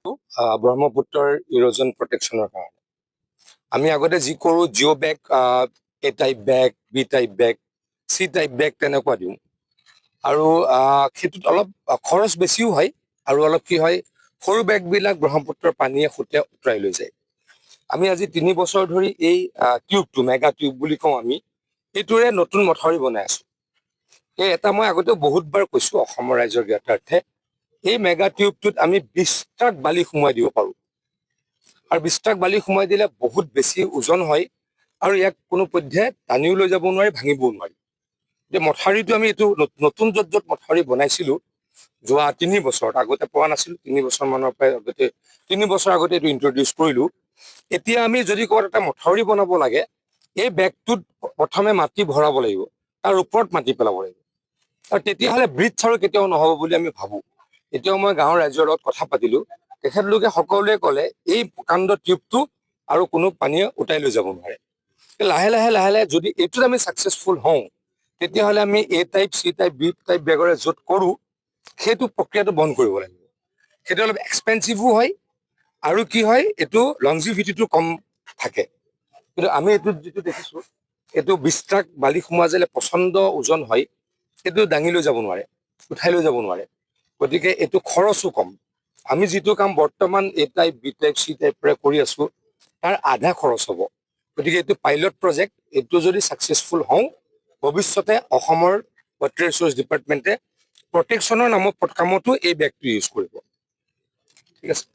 ব্ৰহ্মপুত্ৰৰ ইৰোজন প্ৰটেকশ্যনৰ কাৰণে আমি আগতে যি কৰোঁ জিঅ' বেগ, এ টাইপ বেগ, বি টাইপ বেগ, চি টাইপ বেগ তেনেকুৱা দিওঁ। আৰু সেইটোত অলপ খৰচ বেছিও হয় আৰু অলপ কি হয়, সৰু বেগবিলাক ব্ৰহ্মপুত্ৰৰ পানীয়ে সোঁতে উতৰাই লৈ যায়। আমি আজি 3 বছৰ ধৰি এই টিউবটো, মেগা টিউব বুলি কওঁ আমি, সেইটোৰে নতুন মথাউৰি বনাই আছো। এই এটা মই আগতেও বহুতবাৰ কৈছো অসমৰ ৰাইজৰ জ্ঞাতাৰ্থে, এই মেগা টিউবটোত আমি 20 ট্ৰাক বালি সোমোৱাই দিব পাৰোঁ। আৰু 20 ট্ৰাক বালি সোমাই দিলে বহুত বেছি ওজন হয় আৰু ইয়াক কোনো পধ্যে টানিও লৈ যাব নোৱাৰি, ভাঙিবও নোৱাৰি। এতিয়া মথাউৰিটো আমি এইটো নতুন য'ত মথাউৰি বনাইছিলো যোৱা 3 বছৰত, আগতে পোৱা নাছিলো, 3 বছৰ মানৰ পৰাই আগতে 3 বছৰ আগতে এইটো ইন্ট্ৰডিউচ কৰিলো। এতিয়া আমি যদি ক'ৰবাত এটা মথাউৰি বনাব লাগে, এই বেগটোত প্ৰথমে মাটি ভৰাব লাগিব, তাৰ ওপৰত মাটি পেলাব লাগিব, আৰু তেতিয়াহ'লে ব্ৰিজ আৰু কেতিয়াও নহ'ব বুলি আমি ভাবো। এতিয়াও মই গাঁৱৰ ৰাইজৰ লগত কথা পাতিলো, তেখেতলোকে সকলোৱে ক'লে এই প্ৰকাণ্ড টিউবটো আৰু কোনো পানীয়ে উটাই লৈ যাব নোৱাৰে। লাহে লাহে যদি এইটোত আমি ছাকচেছফুল হওঁ, তেতিয়াহ'লে আমি A type, C type, B type বেগৰে য'ত কৰোঁ সেইটো প্ৰক্ৰিয়াটো বন্ধ কৰিব লাগিব। সেইটো অলপ এক্সপেঞ্চিভো হয় আৰু কি হয়, এইটো লংজিভিটিটো কম থাকে। কিন্তু আমি এইটোত যিটো দেখিছো, এইটো 20 ট্ৰাক বালি সোমোৱা যালে প্ৰচণ্ড ওজন হয়, সেইটো দাঙি লৈ যাব নোৱাৰে, উঠাই লৈ যাব নোৱাৰে। গতিকে এইটো খৰচো কম। আমি যিটো কাম বৰ্তমান এ টাইপ, বি টাইপ, চি টাইপৰে কৰি আছো, তাৰ আধা খৰচ হ'ব। গতিকে এইটো পাইলট প্ৰজেক্ট, এইটো যদি ছাকচেছফুল হওঁ, ভৱিষ্যতে অসমৰ ৱাটাৰ ৰিচোৰ্চ ডিপাৰ্টমেণ্টে প্ৰটেকশ্যনৰ নামত কামতো এই বেগটো ইউজ কৰিব। ঠিক আছে।